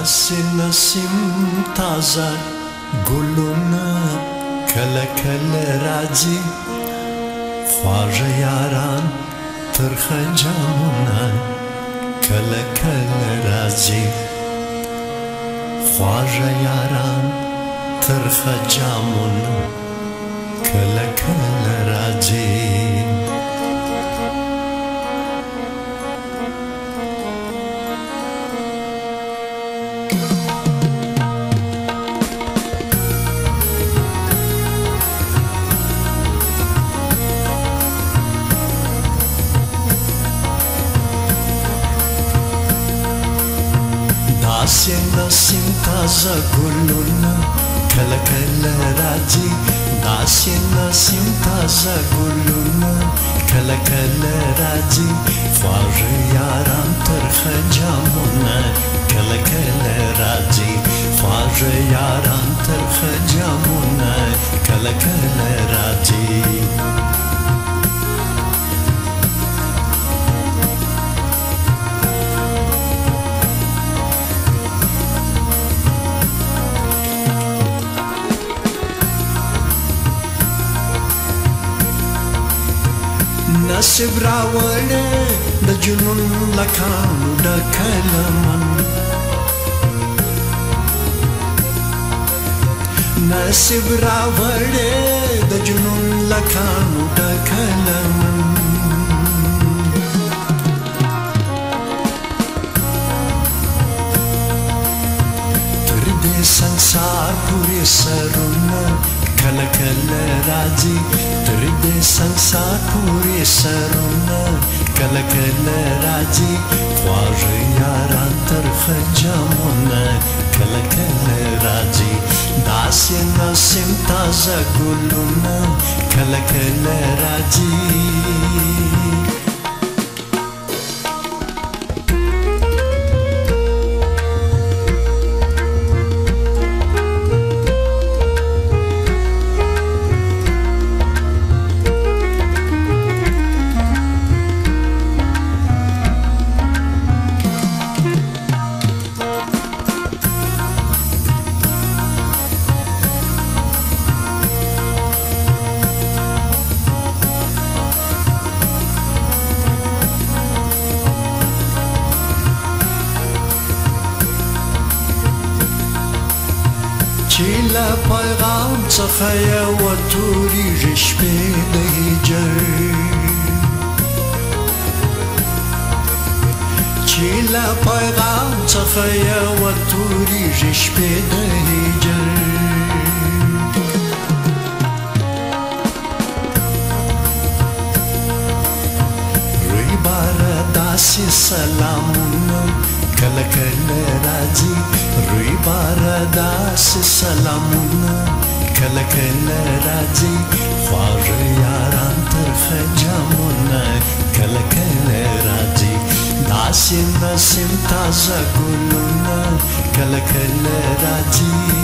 داسې نسیم تازه ګلونه کله کله راځي خواږه یاران ترخه جامونه کله کله راځي خواږه یاران ترخه جامونه کله کله راځي داسې نسیم تازه ګلونه کله کله راځي داسې نسیم تازه ګلونه کله کله راځي خواږه یاران ترخه جامونه کله کله راځي خواږه یاران ترخه جامونه کله کله راځي نصیب راوړې د جنون لکانو ډکه لمن نصیب راوړې د جنون لکانو ډکه لمن تر دې سنګسار پورې سرونه کله کله راځي تر دې سنګسار پورې سرونه کله کله راځي خواږه یاران ترخه جامونه کله کله راځي داسې نسیم تازه ګلونه کله کله راځي چې له پیغام څخه یوه تورېږي شپې د هجر چې له پیغام څخه یوه تورېږي شپې د هجر روی باره داسې سلامونه کله کله راځي روی باره داسې سلامونه کله کله راځي خواږه یاران ترخه جامونه کله کله راځي داسې نسیم تازه ګلونه کله کله راځي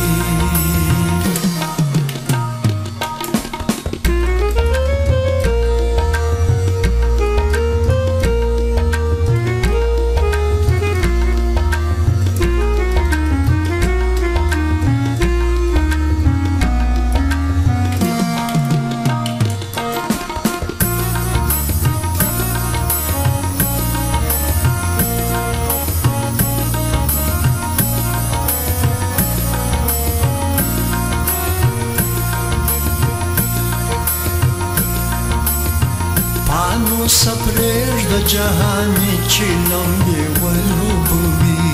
نو سپریږ د جهاني چې لمبې ولوبوي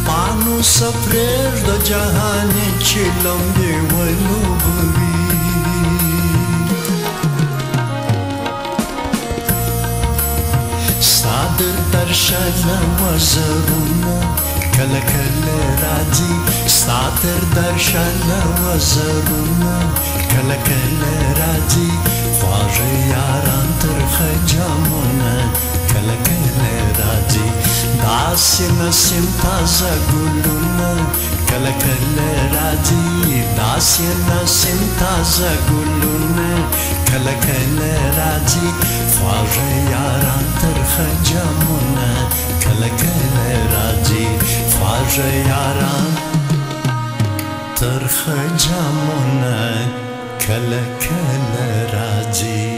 پانو سپریږ د جهاني چې لمبې ولوبوي ستا درشل وزرونه کله کله راځي ستا تر درشل وزرونه کله کله راځي خواږه یاران ترخه جامونه کله کله راځي داسې نسیم تازه ګلونه کله کله راځي داسې نسیم تازه ګلونه کله کله راځي راځي خواږه یاران ترخه جامونه کله کله راځي خواږه یاران ترخه جامونه کله کله راځي